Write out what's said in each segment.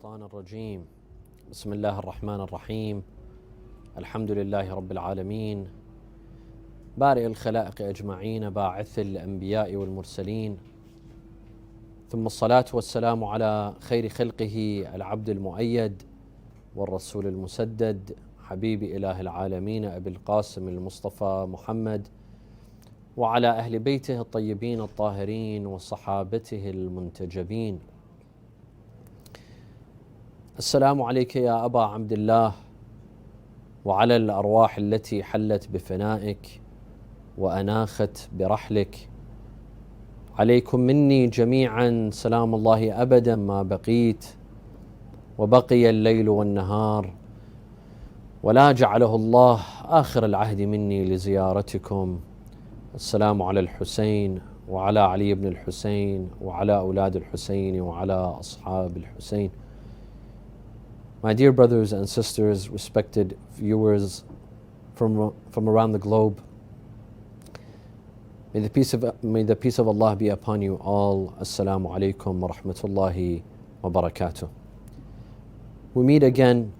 الشيطان الرجيم. بسم الله الرحمن الرحيم. الحمد لله رب العالمين، بارئ الخلائق أجمعين، باعث الأنبياء والمرسلين، ثم الصلاة والسلام على خير خلقه العبد المؤيد والرسول المسدد، حبيب إله العالمين أبي القاسم المصطفى محمد، وعلى أهل بيته الطيبين الطاهرين وصحابته المنتجبين. السلام عليك يا أبا عبد الله، وعلى الأرواح التي حلت بفنائك وأناخت برحلك. عليكم مني جميعا سلام الله أبدا ما بقيت وبقي الليل والنهار، ولا جعله الله آخر العهد مني لزيارتكم. السلام على الحسين وعلى علي بن الحسين وعلى أولاد الحسين وعلى أصحاب الحسين. My dear brothers and sisters, respected viewers from around the globe, may the peace of Allah be upon you all. Assalamu alaikum wa rahmatullahi wa barakatuh. We meet again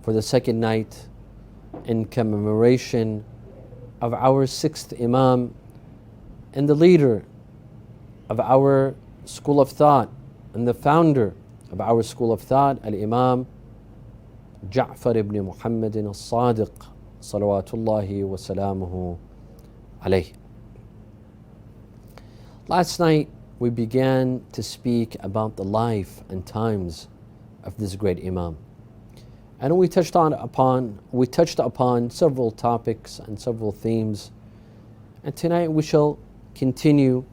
for the second night in commemoration of our sixth Imam and the leader of our school of thought and the founder of our school of thought, Al-Imam Ja'far ibn Muhammad al-Sadiq, salawatullahi wa salamuhu alayh. Last night we began to speak about the life and times of this great Imam. And we touched upon several topics and several themes. And tonight we shall continue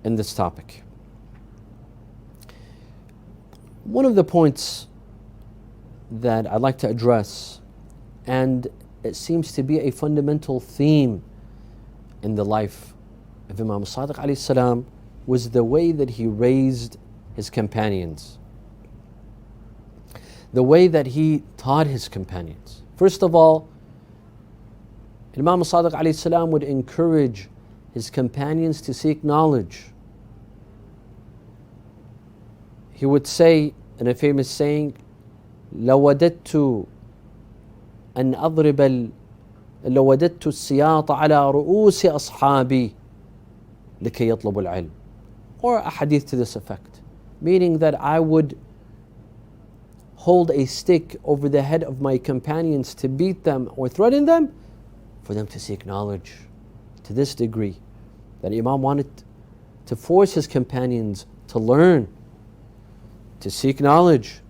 in this topic. One of the points that I'd like to address, and it seems to be a fundamental theme in the life of Imam Sadiq alayhi salam, was the way that he raised his companions, the way that he taught his companions. First of all, Imam Sadiq alayhi salam would encourage his companions to seek knowledge. He would say in a famous saying, لوددت السياط على رؤوس أصحابي لكي يطلب العلم. Or a hadith to this effect, meaning that I would hold a stick over the head of my companions to beat them or threaten them for them to seek knowledge. To this degree that Imam wanted to force his companions to learn, to seek knowledge,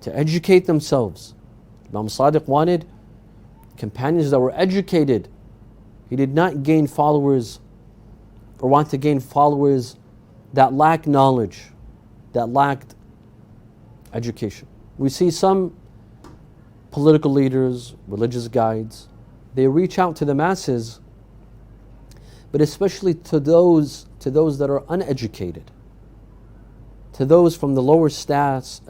to educate themselves. Imam Sadiq wanted companions that were educated. He did not gain followers or want to gain followers that lacked knowledge, that lacked education. We see some political leaders, religious guides, they reach out to the masses, but especially to those that are uneducated, to those from the lower status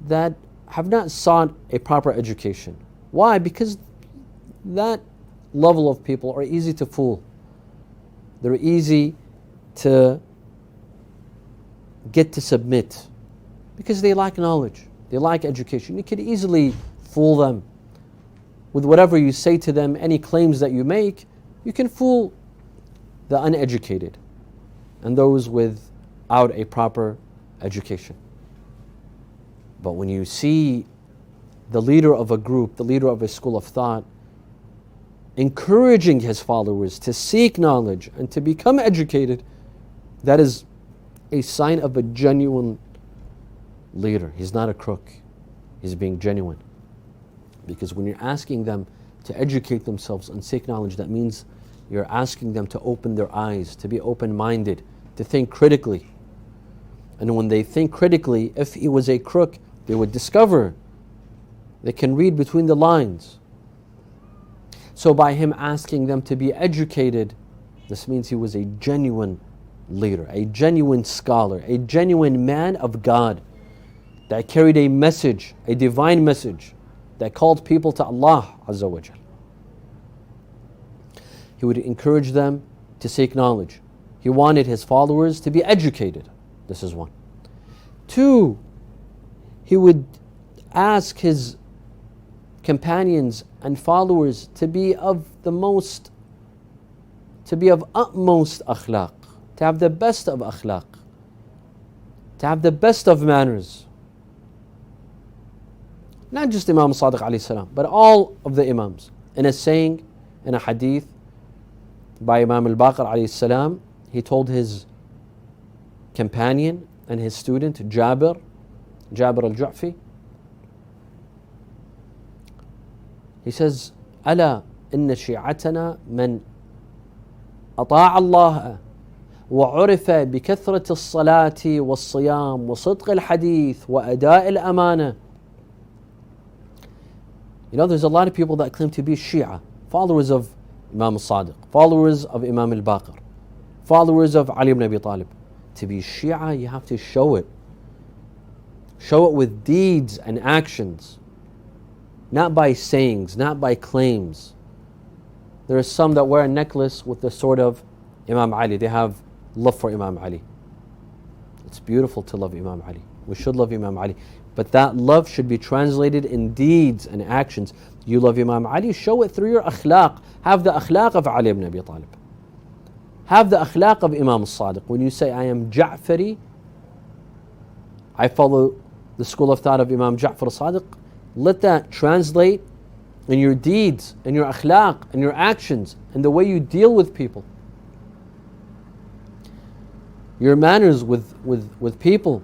that have not sought a proper education. Why? Because that level of people are easy to fool. They're easy to get to submit because they lack knowledge, they lack education. You could easily fool them with whatever you say to them, any claims that you make. You can fool the uneducated and those without a proper education. But when you see the leader of a group, the leader of a school of thought, encouraging his followers to seek knowledge and to become educated, that is a sign of a genuine leader. He's not a crook. He's being genuine. Because when you're asking them to educate themselves and seek knowledge, that means you're asking them to open their eyes, to be open-minded, to think critically. And when they think critically, if he was a crook, they would discover. They can read between the lines. So by him asking them to be educated, this means he was a genuine leader, a genuine scholar, a genuine man of God that carried a message, a divine message that called people to Allah Azza wa Jal. He would encourage them to seek knowledge. He wanted his followers to be educated. This is one. Two, he would ask his companions and followers to be of utmost akhlaq, to have the best of akhlaq, to have the best of manners. Not just Imam Sadiq alayhi salam, but all of the Imams. In a saying, in a hadith by Imam al-Baqir alayhi salam, he told his companion and his student Jabir al-Ju'fi, he says, ألا إن شيعتنا من أطاع الله وعرف بكثرة الصلاة والصيام وصدق الحديث وأداء الأمانة. You know, there's a lot of people that claim to be Shia, followers of Imam al-Sadiq, followers of Imam al-Baqir, followers of Ali ibn Abi Talib. To be Shia, you have to show it. Show it with deeds and actions, not by sayings, not by claims. There are some that wear a necklace with the sword of Imam Ali. They have love for Imam Ali. It's beautiful to love Imam Ali. We should love Imam Ali. But that love should be translated in deeds and actions. You love Imam Ali, show it through your akhlaq. Have the akhlaq of Ali ibn Abi Talib. Have the akhlaq of Imam al-Sadiq. When you say, I am Ja'fari, I follow the school of thought of Imam Ja'far al-Sadiq, let that translate in your deeds, in your akhlaq, in your actions, in the way you deal with people. Your manners with people.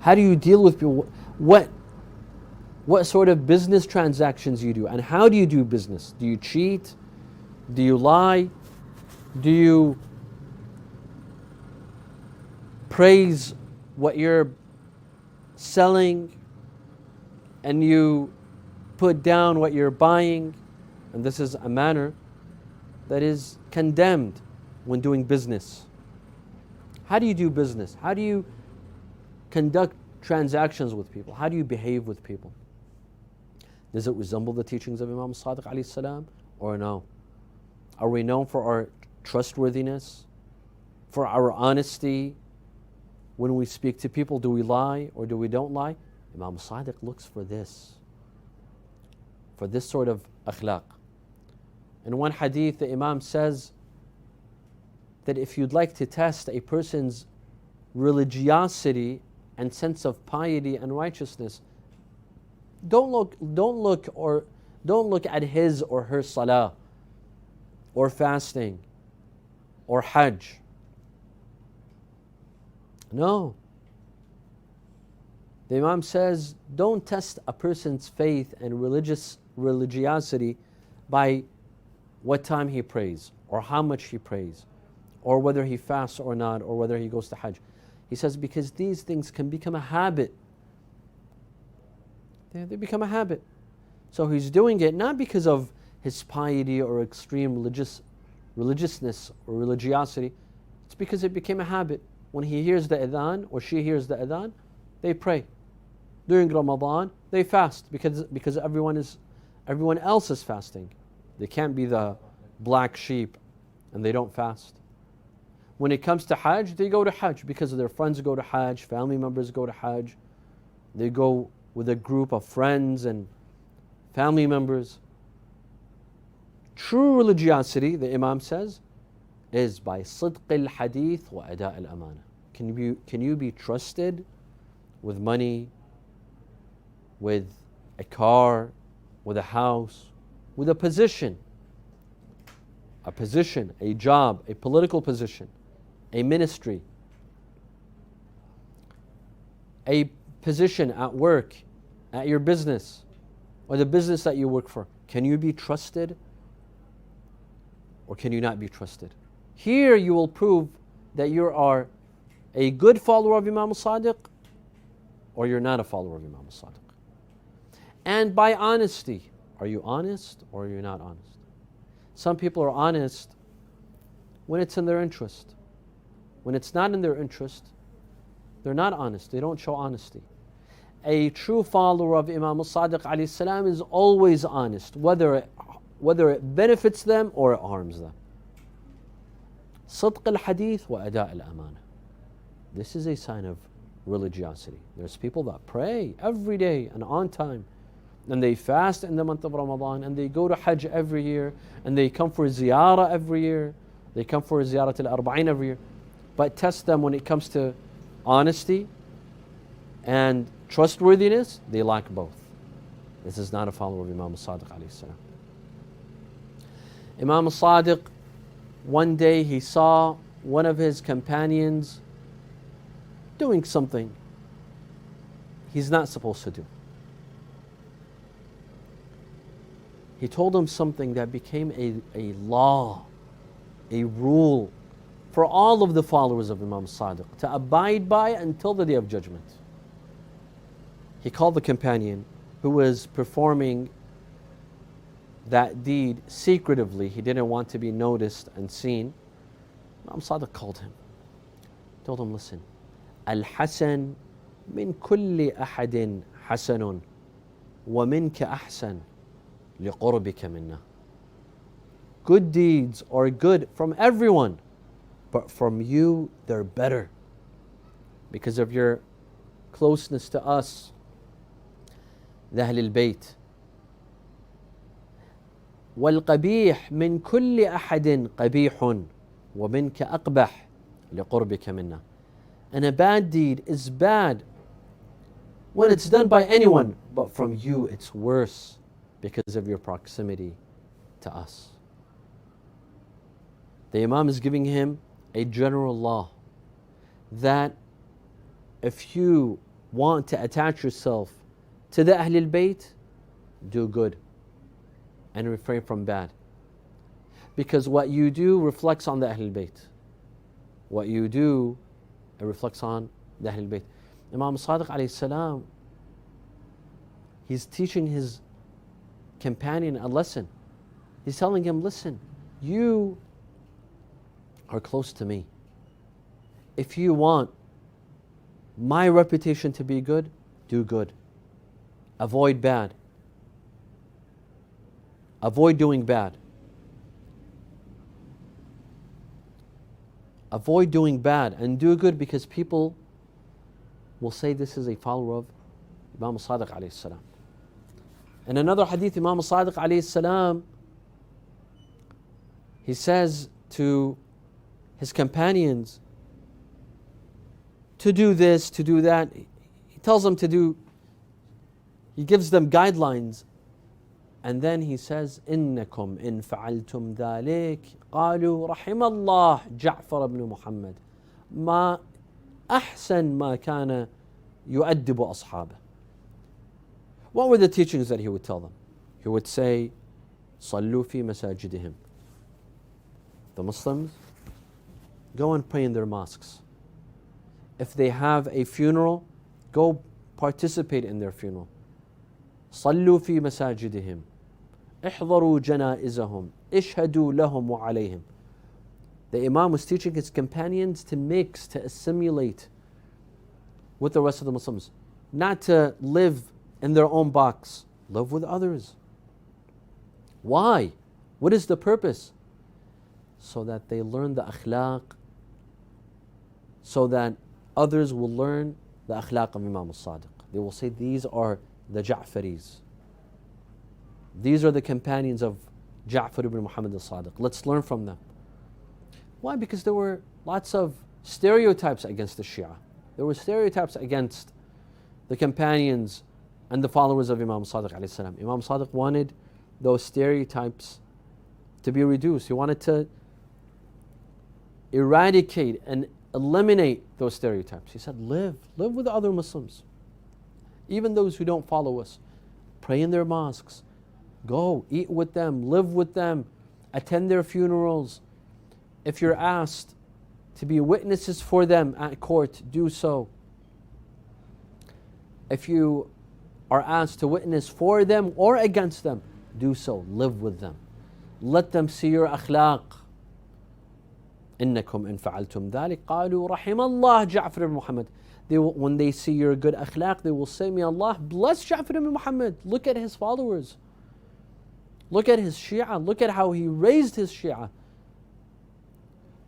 How do you deal with people? What sort of business transactions you do, and how do you do business? Do you cheat? Do you lie? Do you praise what you're selling and you put down what you're buying? And this is a manner that is condemned when doing business. How do you do business? How do you conduct transactions with people? How do you behave with people? Does it resemble the teachings of Imam Sadiq alayhi salam or no? Are we known for our trustworthiness, for our honesty? When we speak to people, do we lie or do we don't lie? Imam Sadiq looks for this sort of akhlaq. In one hadith, the Imam says that if you'd like to test a person's religiosity and sense of piety and righteousness, don't look at his or her salah or fasting or hajj. No. The Imam says, don't test a person's faith and religiosity by what time he prays or how much he prays or whether he fasts or not or whether he goes to hajj. He says, because these things can become a habit. They become a habit. So he's doing it not because of his piety or extreme religiousness or religiosity. It's because it became a habit. When he hears the adhan or she hears the adhan, they pray. During Ramadan, they fast because everyone else is fasting. They can't be the black sheep and they don't fast. When it comes to Hajj, they go to Hajj because their friends go to Hajj, family members go to Hajj. They go with a group of friends and family members. True religiosity, the Imam says, is by صدق الحديث وأداء الأمانة. Can you be trusted with money, with a car, with a house, with a position, a job, a political position, a ministry, a position at work, at your business, or the business that you work for? Can you be trusted or can you not be trusted? Here you will prove that you are a good follower of Imam al-Sadiq or you're not a follower of Imam al-Sadiq. And by honesty, are you honest or are you not honest? Some people are honest when it's in their interest. When it's not in their interest, they're not honest. They don't show honesty. A true follower of Imam al-Sadiq alayhi salam is always honest, whether it benefits them or it harms them. صدق الحديث وأداء الأمانة. This is a sign of religiosity. There's people that pray every day and on time, and they fast in the month of Ramadan, and they go to Hajj every year, and they come for ziyarah every year. They come for ziyarah al-arba'in every year. But test them when it comes to honesty and trustworthiness, they lack both. This is not a follower of Imam Sadiq alayhi salam. Imam Sadiq, one day he saw one of his companions doing something he's not supposed to do. He told him something that became a law, a rule for all of the followers of Imam Sadiq to abide by until the Day of Judgment. He called the companion who was performing that deed secretively. He didn't want to be noticed and seen. Imam Sadiq called him, told him, listen, Al-Hasan min kulli ahadin hasanun wa minka ahsan liqurbika minna. Good deeds are good from everyone, but from you they're better because of your closeness to us, the Ahlul Bayt. والقبيح من كل أحد قبيح ومنك أقبح لقربك منا. And a bad deed is bad when it's done by anyone, but from you it's worse because of your proximity to us. The Imam is giving him a general law that if you want to attach yourself to the Ahlul Bayt, do good and refrain from bad. Because what you do reflects on the Ahlul Bayt. What you do, it reflects on the Ahlul Bayt. Imam Sadiq alayhi salam, he's teaching his companion a lesson. He's telling him, listen, you are close to me. If you want my reputation to be good, do good. Avoid bad. Avoid doing bad. Avoid doing bad and do good, because people will say this is a follower of Imam Sadiq alayhi salam. In another hadith, Imam Sadiq alayhi salam, he says to his companions to do this, to do that. He tells them to do, he gives them guidelines. And then he says, إنكم إن فعلتم ذلك قالوا رحم الله جعفر بن محمد ما أحسن ما كان يؤدب أصحابه. What were the teachings that he would tell them? He would say, صلوا في مساجدهم. The Muslims, go and pray in their mosques. If they have a funeral, go participate in their funeral. صلوا في مساجدهم احضروا جنائزهم اشهدوا لهم وعليهم. The Imam was teaching his companions to mix, to assimilate with the rest of the Muslims, not to live in their own box, live with others. Why? What is the purpose? So that they learn the akhlaq, so that others will learn the akhlaq of Imam al-Sadiq. They will say, these are the Ja'faris. These are the companions of Ja'far ibn Muhammad al-Sadiq. Let's learn from them. Why? Because there were lots of stereotypes against the Shia. There were stereotypes against the companions and the followers of Imam Sadiq alayhi salam. Imam Sadiq wanted those stereotypes to be reduced. He wanted to eradicate and eliminate those stereotypes. He said, live with other Muslims. Even those who don't follow us. Pray in their mosques. Go, eat with them, live with them, attend their funerals. If you're asked to be witnesses for them at court, do so. If you are asked to witness for them or against them, do so. Live with them. Let them see your akhlaq. إنكم إن فعلتم ذلك قالوا رحم الله جعفر بن محمد. When they see your good akhlaq, they will say, may Allah bless Ja'far ibn Muhammad. Look at his followers. Look at his Shia. Look at how he raised his Shia.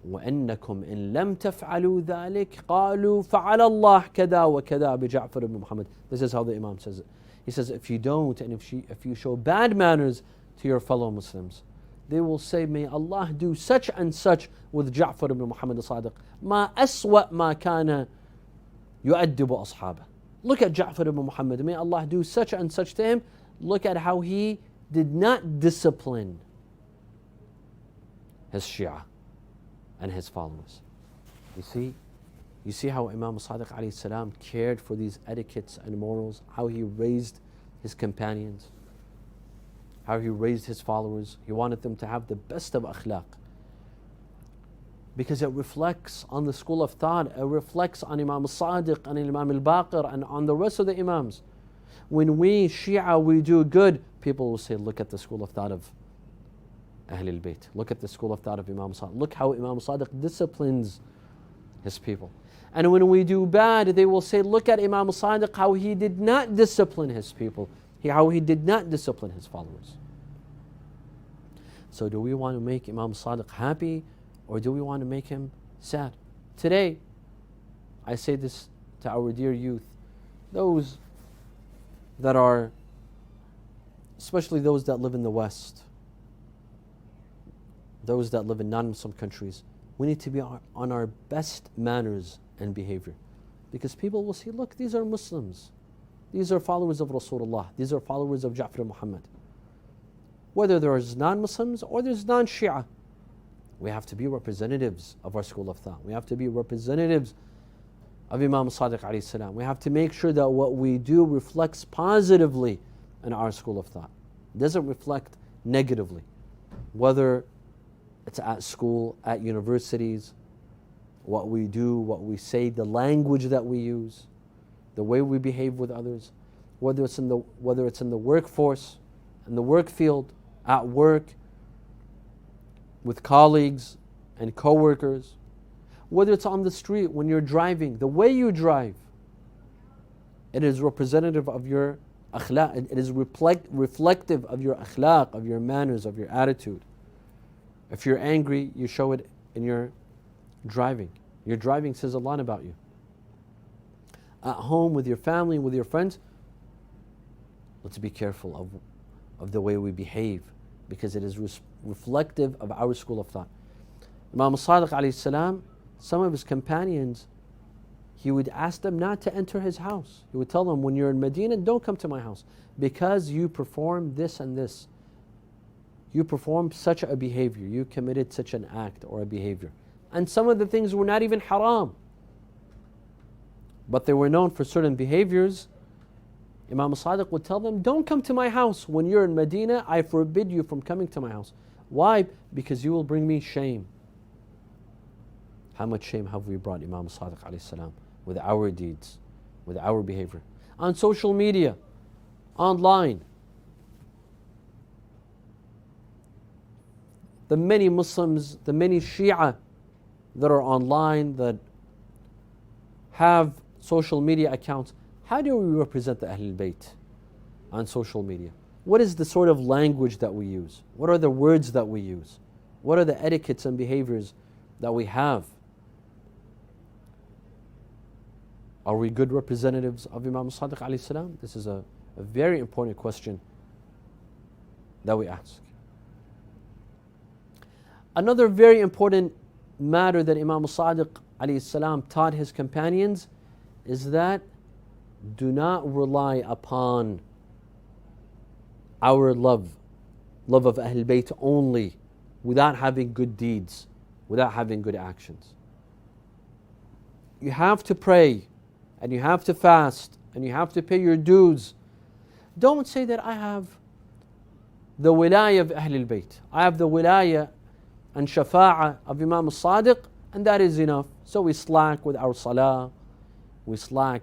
وَإِنَّكُمْ إِن لَمْ تَفْعَلُوا ذَلِكَ قَالُوا فَعَلَ اللَّهُ كَذَا وَكَذَا بِجَعْفَرِ ibn Muhammad. This is how the Imam says it. He says, if you don't, and if you show bad manners to your fellow Muslims, they will say, may Allah do such and such with Ja'far ibn Muhammad al-Sadiq. مَا أَسْوَأْ مَا كَانَ يُؤَدِّبُ أَصْحَابَهُ. Look at Ja'far ibn Muhammad. May Allah do such and such to him. Look at how he did not discipline his Shia and his followers. You see how Imam Sadiq alayhi salam cared for these etiquettes and morals, how he raised his companions, how he raised his followers. He wanted them to have the best of akhlaq, because it reflects on the school of thought, it reflects on Imam Sadiq and Imam al-Baqir and on the rest of the Imams. When we Shia, we do good, people will say, look at the school of thought of Ahlul Bayt. Look at the school of thought of Imam Sadiq. Look how Imam Sadiq disciplines his people. And when we do bad, they will say, look at Imam Sadiq, how he did not discipline his people, how he did not discipline his followers. So do we want to make Imam Sadiq happy, or do we want to make him sad? Today, I say this to our dear youth, those that are, especially those that live in the West, those that live in non-Muslim countries, we need to be on our best manners and behavior. Because people will say, look, these are Muslims. These are followers of Rasulullah. These are followers of Ja'far Muhammad. Whether there's non-Muslims or there's non-Shia, we have to be representatives of our school of thought. We have to be representatives of Imam Sadiq alayhi salam. We have to make sure that what we do reflects positively in our school of thought. It doesn't reflect negatively. Whether it's at school, at universities, what we do, what we say, the language that we use, the way we behave with others, whether it's in the workforce, in the work field, at work, with colleagues and co-workers, whether it's on the street when you're driving, the way you drive, it is representative of your akhlaq, it is reflective of your akhlaq, of your manners, of your attitude. If you're angry, you show it in your driving. Your driving says a lot about you. At home, with your family, with your friends, let's be careful of the way we behave, because it is reflective of our school of thought. Imam Sadiq alayhi salam, some of his companions, he would ask them not to enter his house. He would tell them, when you're in Medina, don't come to my house, because you performed this and this. You performed such a behavior, you committed such an act or a behavior. And some of the things were not even haram, but they were known for certain behaviors. Imam Sadiq would tell them, don't come to my house. When you're in Medina, I forbid you from coming to my house. Why? Because you will bring me shame. How much shame have we brought Imam Sadiq alayhi salam with our deeds, with our behavior? On social media, online. The many Muslims, the many Shia that are online, that have social media accounts, how do we represent the Ahlul Bayt on social media? What is the sort of language that we use? What are the words that we use? What are the etiquettes and behaviors that we have? Are we good representatives of Imam Sadiq alayhi salam? This is a very important question that we ask. Another very important matter that Imam Sadiq alayhi salam taught his companions is that do not rely upon our love of Ahlul Bayt only, without having good deeds, without having good actions. You have to pray, and you have to fast, and you have to pay your dues. Don't say that I have the wilayah of Ahlul Bayt, I have the wilayah and shafa'ah of Imam Sadiq, and that is enough. So we slack with our salah, we slack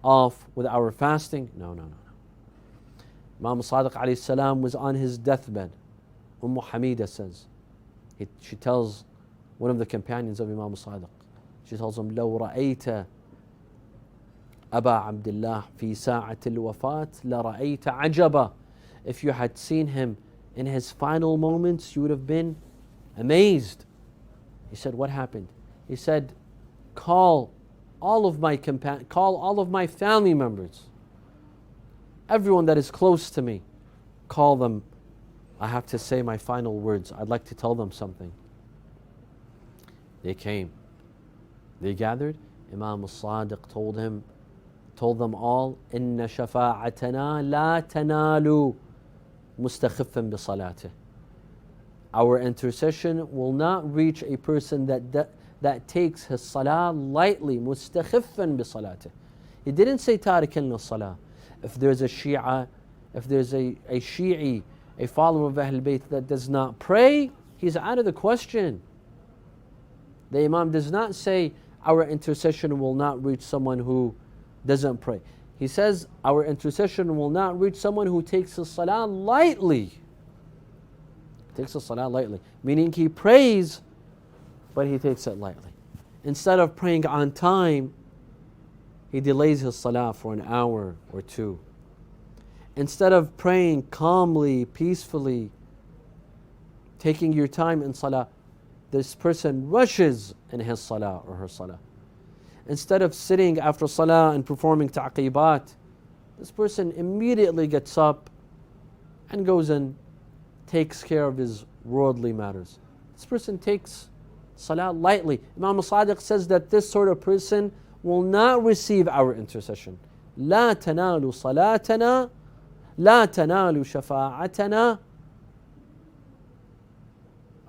off with our fasting. No. Imam Sadiq alayhi salam was on his deathbed. Hamida says, she tells one of the companions of Imam Sadiq, she tells him, لو رأيت أبا عبد الله في ساعة الوفاة لرأيت عجبا. If you had seen him in his final moments, you would have been amazed. He said, what happened? He said, call all of my family members, everyone that is close to me, call them. I have to say my final words. I'd like to tell them something. They came. They gathered. Imam Sadiq told them all, إن شفاعتنا لا تنال مستخفا بصلاته. Our intercession will not reach a person that takes his salah lightly, مستخفا بصلاته. He didn't say تاركا للصلاة. If there's a Shia, if there's a Shi'i, a follower of Ahl Bayt that does not pray, he's out of the question. The Imam does not say our intercession will not reach someone who doesn't pray. He says our intercession will not reach someone who takes the salah lightly. Takes the salah lightly, meaning he prays, but he takes it lightly. Instead of praying on time, he delays his salah for an hour or two. Instead of praying calmly, peacefully, taking your time in salah, this person rushes in his salah or her salah. Instead of sitting after salah and performing ta'qibat, this person immediately gets up and goes and takes care of his worldly matters. This person takes salah lightly. Imam Sadiq says that this sort of person will not receive our intercession. لا تنال صلاتنا لا تنال شفاعتنا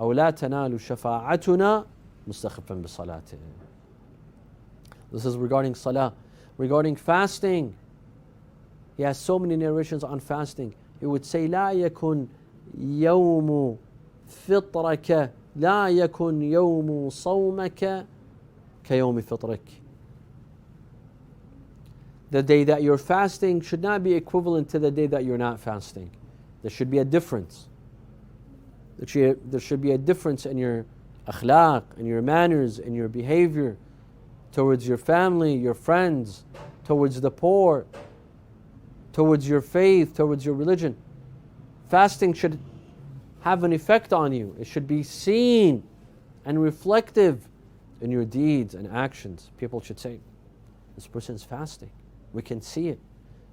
أو لا تنال شفاعتنا مستخفا بصلاته. This is regarding salah. Regarding fasting, he has so many narrations on fasting. He would say لا يكن يوم فطرك لا يكن يوم صومك كيوم فطرك. The day that you're fasting should not be equivalent to the day that you're not fasting. There should be a difference. There should be a difference in your akhlaq, in your manners, in your behavior towards your family, your friends, towards the poor, towards your faith, towards your religion. Fasting should have an effect on you. It should be seen and reflective in your deeds and actions. People should say, this person is fasting. We can see it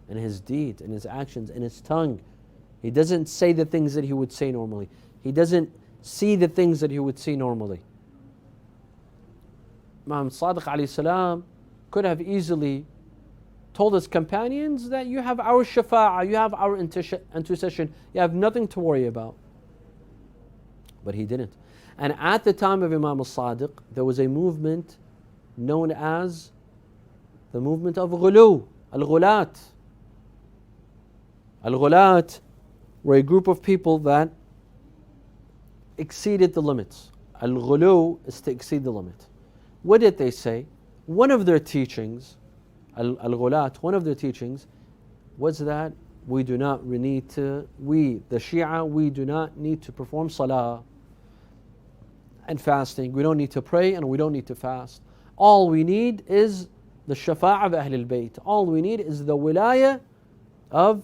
in his deeds, in his actions, in his tongue. He doesn't say the things that he would say normally. He doesn't see the things that he would see normally. Imam Sadiq alayhi salam could have easily told his companions that you have our shafa'ah, you have our intercession, you have nothing to worry about. But he didn't. And at the time of Imam Sadiq, there was a movement known as the movement of ghulu, al-ghulat. Al-ghulat were a group of people that exceeded the limits. Al-ghulu is to exceed the limit. What did they say? One of their teachings, al-ghulat, one of their teachings was that we, the Shia, we do not need to perform salah and fasting. We don't need to pray and we don't need to fast. All we need is the shafa'ah of Ahlul Bayt. All we need is the wilayah of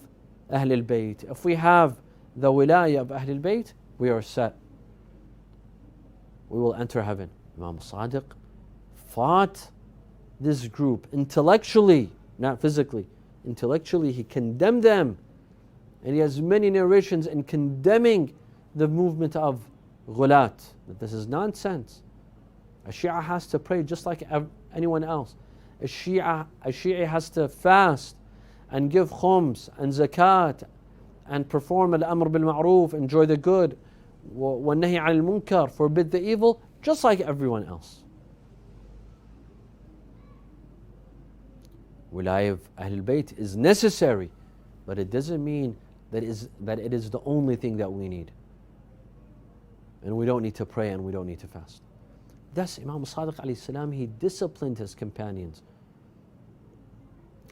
Ahlul Bayt. If we have the wilayah of Ahlul Bayt, we are set. We will enter heaven. Imam Sadiq fought this group intellectually, not physically. Intellectually, he condemned them. And he has many narrations in condemning the movement of ghulat. That this is nonsense. A Shia has to pray just like anyone else. A Shia has to fast and give khums and zakat and perform al-amr bil-ma'roof, enjoy the good, wa-nahi al-munkar, forbid the evil, just like everyone else. Wilayah of Ahlul Bayt is necessary, but it doesn't mean that it is the only thing that we need. And we don't need to pray and we don't need to fast. Thus, Imam Sadiq alayhi salam, he disciplined his companions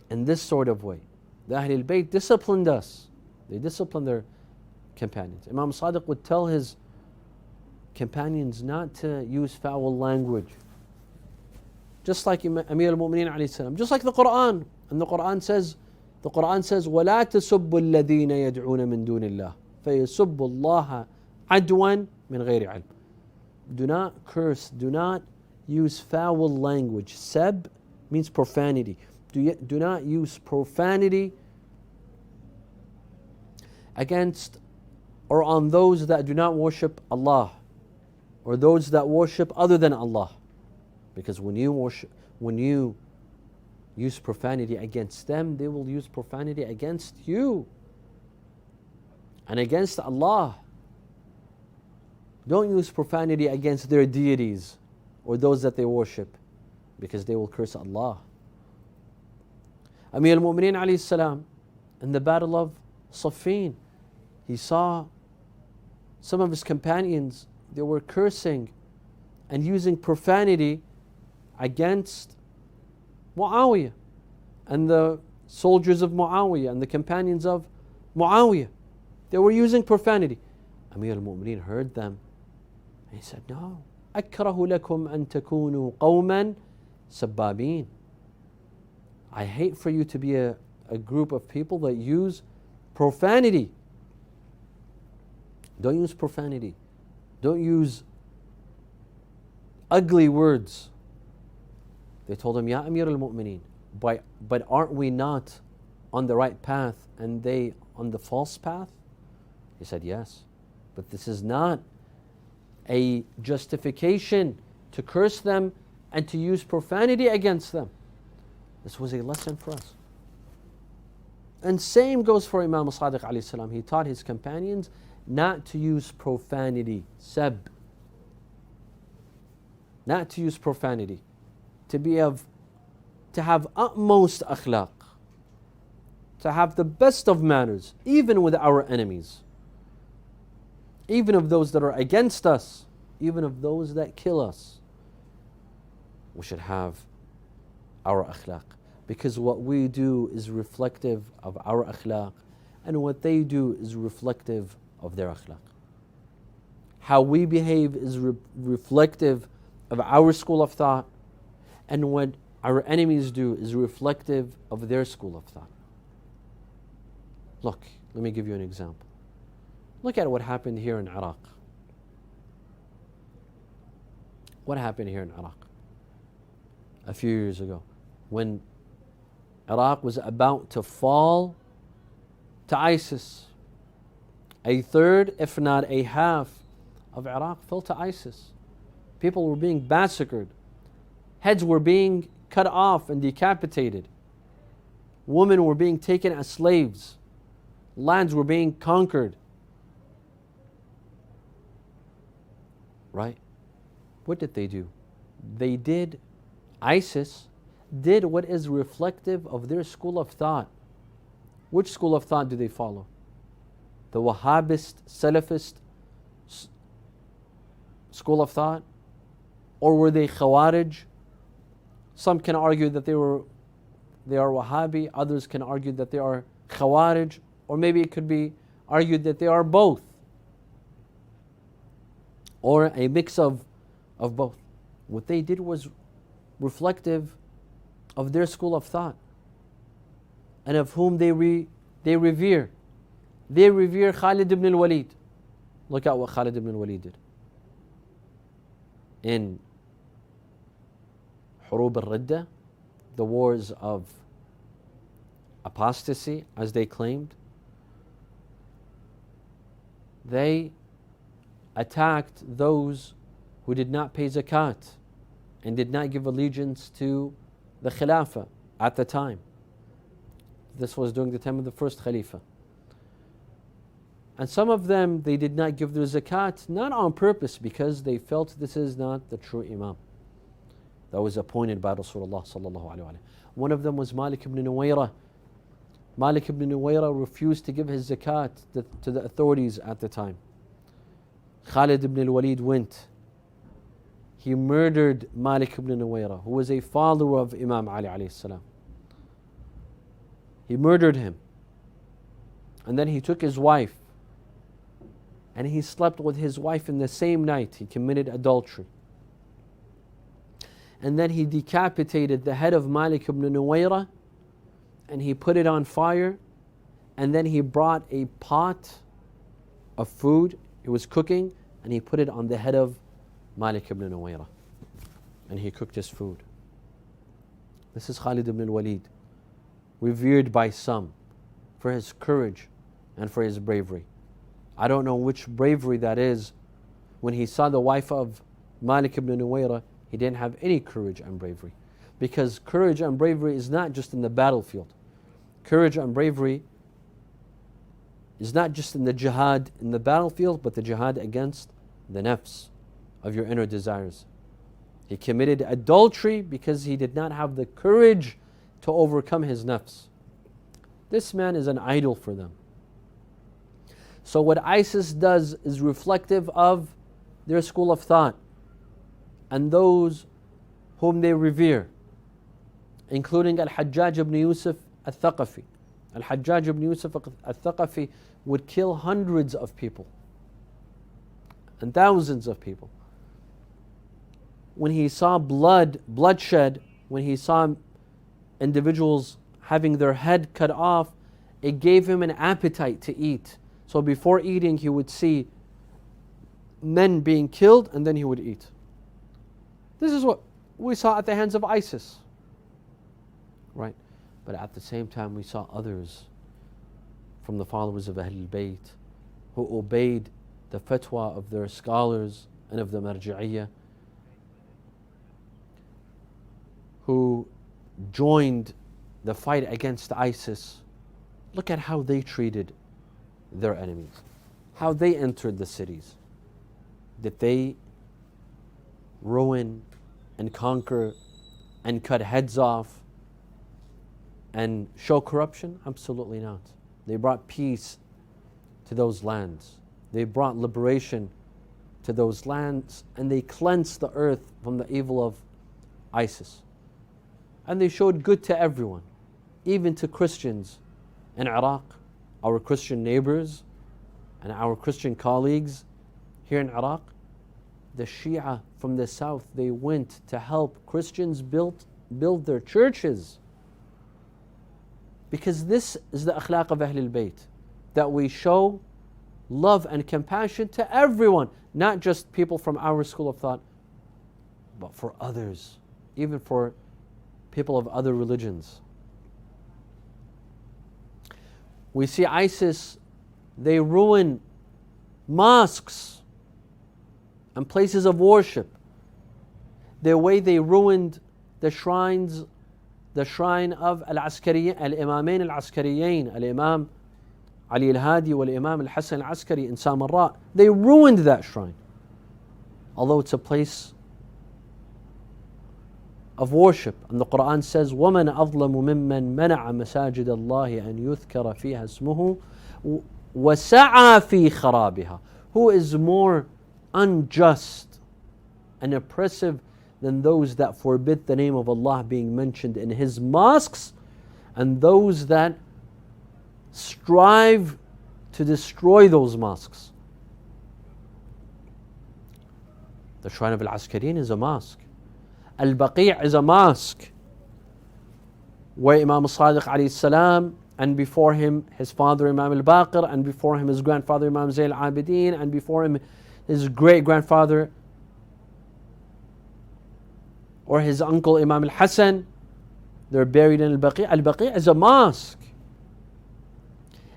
in this sort of way. The Ahlul Bayt disciplined us. They disciplined their companions. Imam Sadiq would tell his companions not to use foul language. Just like Amir al-Mu'mineen alayhi salam, just like the Quran. And the Quran says, وَلَا تَسُبُّوا الَّذِينَ يَدْعُونَ مِن دُونِ اللَّهِ فَيَسُبُّوا اللَّهَ عَدْوًا مِنْ غَيْرِ عِلْمٍ. do not curse, do not use foul language. Sab means profanity. Do not use profanity against or on those that do not worship Allah, or those that worship other than Allah. Because when you use profanity against them, they will use profanity against you and against Allah. Don't use profanity against their deities or those that they worship, because they will curse Allah. Amir al-Mu'mineen alayhi salam, in the battle of Siffin, he saw some of his companions, they were cursing and using profanity against Muawiyah and the soldiers of Muawiyah and the companions of Muawiyah. They were using profanity. Amir al-Mu'mineen heard them and he said, no, أكره لكم أن تكونوا قوما سبابين. I hate for you to be a group of people that use profanity. Don't use profanity. Don't use ugly words. They told him, Ya Amir al-Mu'mineen, but aren't we not on the right path and they on the false path? He said, yes, but this is not a justification to curse them and to use profanity against them. This was a lesson for us. And same goes for Imam Sadiq alayhi salam. He taught his companions not to use profanity, sab. Not to use profanity. To have utmost akhlaq. To have the best of manners, even with our enemies. Even of those that are against us. Even of those that kill us. We should have our akhlaq. Because what we do is reflective of our akhlaq, and what they do is reflective of their akhlaq. How we behave is reflective of our school of thought, and what our enemies do is reflective of their school of thought. Look, let me give you an example. Look at what happened here in Iraq. What happened here in Iraq a few years ago when Iraq was about to fall to ISIS? A third, if not a half, of Iraq fell to ISIS. People were being massacred. Heads were being cut off and decapitated. Women were being taken as slaves. Lands were being conquered. Right? What did they do? ISIS did what is reflective of their school of thought. Which school of thought do they follow? The Wahhabist, Salafist school of thought? Or were they Khawarij? Some can argue that they are Wahhabi, others can argue that they are Khawarij, or maybe it could be argued that they are both, or a mix of both. What they did was reflective of their school of thought and of whom they revere. They revere Khalid ibn al-Walid. Look at what Khalid ibn al-Walid did. In Hurub al-Ridda, the wars of apostasy, as they claimed, they attacked those who did not pay zakat and did not give allegiance to the Khilafah at the time. This was during the time of the first Khalifa. And some of them, they did not give their zakat, not on purpose, because they felt this is not the true Imam that was appointed by Rasulullah sallallahu alaihi wasallam. One of them was Malik ibn Nuwayra. Malik ibn Nuwayra refused to give his zakat to the authorities at the time. Khalid ibn al-Walid went. He murdered Malik ibn Nuwayra, who was a follower of Imam Ali alayhi salam. He murdered him. And then he took his wife and he slept with his wife in the same night. He committed adultery. And then he decapitated the head of Malik ibn Nuwayra and he put it on fire. And then he brought a pot of food. It was cooking, and he put it on the head of Malik ibn Nuwayrah, and he cooked his food. This is Khalid ibn al-Walid, revered by some for his courage and for his bravery. I don't know which bravery that is. When he saw the wife of Malik ibn Nuwayrah, he didn't have any courage and bravery. Because courage and bravery is not just in the battlefield. Courage and bravery is not just in the jihad in the battlefield, but the jihad against the nafs of your inner desires. He committed adultery because he did not have the courage to overcome his nafs. This man is an idol for them. So what ISIS does is reflective of their school of thought and those whom they revere, including Al-Hajjaj ibn Yusuf al-Thaqafi. Al-Hajjaj ibn Yusuf al-Thaqafi would kill hundreds of people and thousands of people. When he saw bloodshed, when he saw individuals having their head cut off, it gave him an appetite to eat. So before eating, he would see men being killed and then he would eat. This is what we saw at the hands of ISIS. Right? But at the same time, we saw others from the followers of Ahlul Bayt who obeyed the fatwa of their scholars and of the Marji'iyah, who joined the fight against ISIS. Look at how they treated their enemies, how they entered the cities. Did they ruin and conquer and cut heads off and show corruption? Absolutely not. They brought peace to those lands. They brought liberation to those lands, and they cleansed the earth from the evil of ISIS. And they showed good to everyone, even to Christians in Iraq, our Christian neighbors and our Christian colleagues here in Iraq. The Shia from the south, they went to help Christians build their churches. Because this is the akhlaq of Ahlul Bayt, that we show love and compassion to everyone, not just people from our school of thought, but for others, even for people of other religions. We see ISIS, they ruin mosques and places of worship. The way they ruined the shrines, the shrine of Al-Askariyin, Al-Imamain Al-Askariyin, Al-Imam Ali Al-Hadi wal-Imam Al-Hasan Al-Askari in Samarra. They ruined that shrine. Although it's a place of worship. And the Quran says, وَمَنْ أَظْلَمُ مِمَّنْ مَنَعَ مَسَاجِدَ اللَّهِ أَنْ يُذْكَرَ فِيهَا اسْمُهُ وَسَعَى فِي خَرَابِهَا. Who is more unjust and oppressive than those that forbid the name of Allah being mentioned in His mosques, and those that strive to destroy those mosques? The shrine of Al-Askariyin is a mosque. Al-Baqi' is a mosque where Imam Sadiq alayhi salam, and before him his father Imam al-Baqir, and before him his grandfather Imam Zayn al-Abidin, and before him his great-grandfather or his uncle Imam al-Hasan, they're buried in Al-Baqi'. Al-Baqi' is a mosque.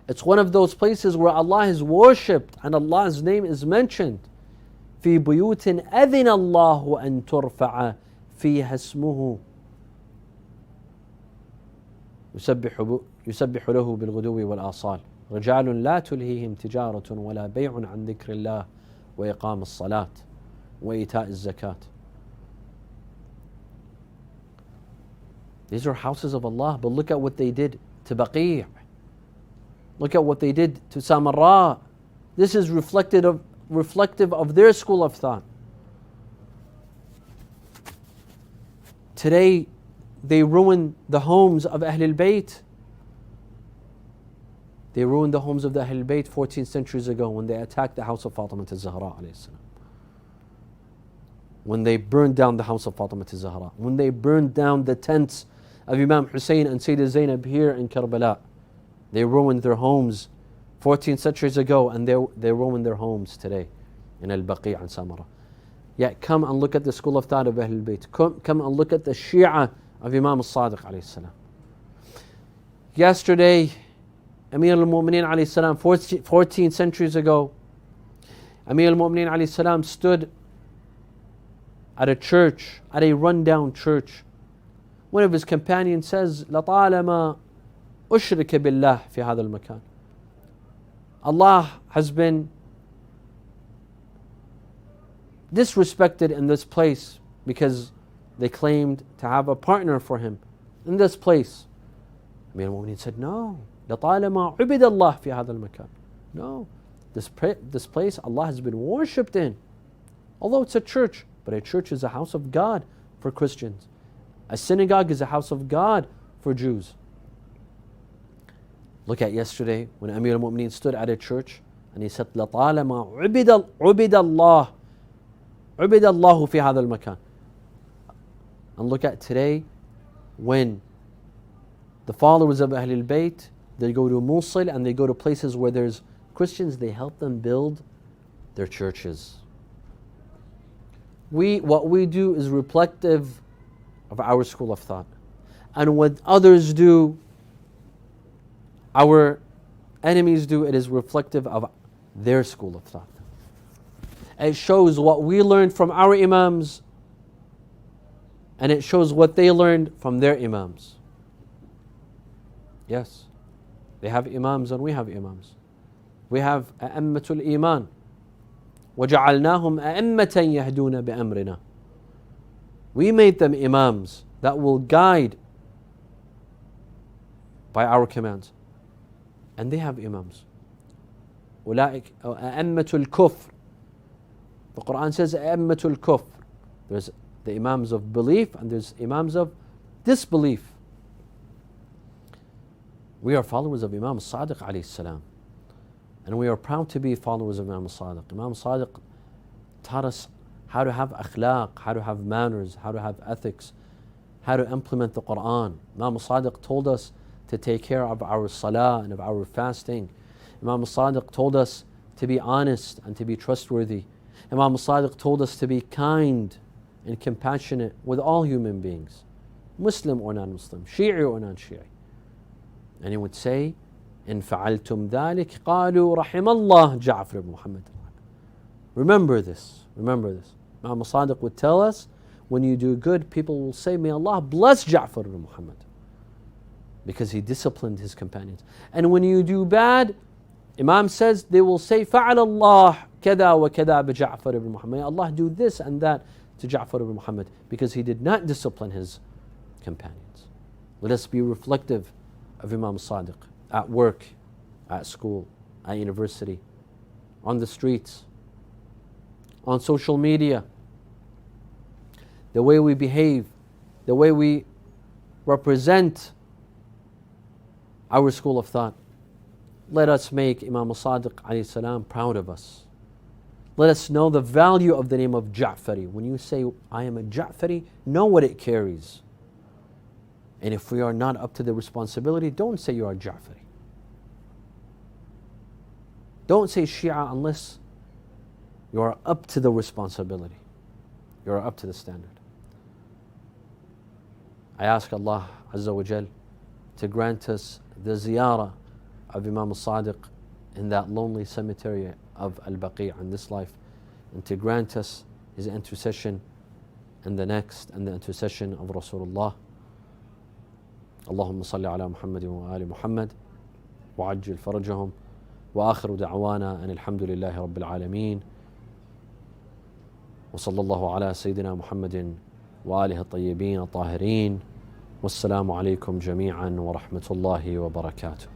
It's one of those places where Allah is worshipped and Allah's name is mentioned. في بيوت أذن الله أن ترفع فيها اسمه يسبح له بالغدو والآصال رجال لا تلهيهم تجارة ولا بيع عن ذكر الله وإقام الصلاة وإيتاء الزكاة. These are houses of Allah, but look at what they did to Baqi'. Look at what they did to Samarra. This is reflective of their school of thought. Today, they ruin the homes of Ahlul Bayt. They ruined the homes of the Ahlul Bayt 14 centuries ago when they attacked the house of Fatima al-Zahra alayhi salam. When they burned down the house of Fatima al-Zahra. When they burned down the tents of Imam Hussein and Sayyidah Zainab here in Karbala. They ruined their homes 14 centuries ago, and they ruin their homes today in Al-Baqi' and Samarra. Yet come and look at the school of thought of Ahlul Bayt. Come and look at the Shia of Imam Sadiq alayhi salam. Yesterday, Amir al-Mu'mineen alayhi salam, 14 centuries ago, Amir al-Mu'mineen alayhi salam stood at a church, at a rundown church. One of his companions says, لَطَالَمَا أُشْرِكَ بِاللَّهِ فِي هَذَا الْمَكَانِ. Allah has been disrespected in this place because they claimed to have a partner for him in this place. Amir al-Mu'mineen said, no, لَطَالَمَا عُبِدَ اللَّهِ فِي هَذَا الْمَكَانِ. No, this place Allah has been worshipped in. Although it's a church, but a church is a house of God for Christians. A synagogue is a house of God for Jews. Look at yesterday when Amir al-Mu'mineen stood at a church and he said, لَطَالَمَا عُبِدَ اللَّهِ عُبِدَ اللَّهُ فِي هَذَا الْمَكَانِ. And look at today when the followers of Ahlul Bayt, they go to Mosul and they go to places where there's Christians, they help them build their churches. What we do is reflective of our school of thought. And what others do, our enemies do, it is reflective of their school of thought. It shows what we learned from our Imams, and it shows what they learned from their Imams. Yes, they have Imams and we have Imams. We have A'immatul Iman. وَجَعَلْنَاهُمْ أَئِمَّةً يَهْدُونَ بِأَمْرِنَا. We made them Imams that will guide by our commands. And they have Imams. أُولَٰئِكَ أَئِمَّةُ الْكُفْرِ. The Quran says أَئِمَّةُ الْكُفْرِ. There's the Imams of belief and there's Imams of disbelief. We are followers of Imam Sadiq alayhi salam. And we are proud to be followers of Imam Sadiq. Imam Sadiq taught us how to have akhlaq, how to have manners, how to have ethics, how to implement the Quran. Imam Sadiq told us to take care of our salah and of our fasting. Imam Sadiq told us to be honest and to be trustworthy. Imam Sadiq told us to be kind and compassionate with all human beings, Muslim or non-Muslim, Shi'i or non-Shi'i. And he would say, إن فعلتم ذلك قالوا رحم الله جعفر ibn Muhammad. Remember this, remember this. Imam Sadiq would tell us, when you do good, people will say, may Allah bless Ja'far ibn Muhammad, because he disciplined his companions. And when you do bad, Imam says, they will say, فعل الله كذا وكذا بجعفر ibn Muhammad. May Allah do this and that to Ja'far ibn Muhammad, because he did not discipline his companions. Let us be reflective of Imam Sadiq. At work, at school, at university, on the streets, on social media, the way we behave, the way we represent our school of thought. Let us make Imam Sadiq alayhi salam proud of us. Let us know the value of the name of Ja'fari. When you say, I am a Ja'fari, know what it carries. And if we are not up to the responsibility, don't say you are Ja'fari. Don't say Shia unless you are up to the responsibility. You are up to the standard. I ask Allah Azza wa Jal to grant us the ziyarah of Imam Sadiq in that lonely cemetery of Al-Baqi' in this life, and to grant us his intercession in the next, and the intercession of Rasulullah. اللهم صل على محمد وآل محمد وعجل فرجهم وآخر دعوانا أن الحمد لله رب العالمين وصلى الله على سيدنا محمد وآله الطيبين الطاهرين والسلام عليكم جميعا ورحمة الله وبركاته.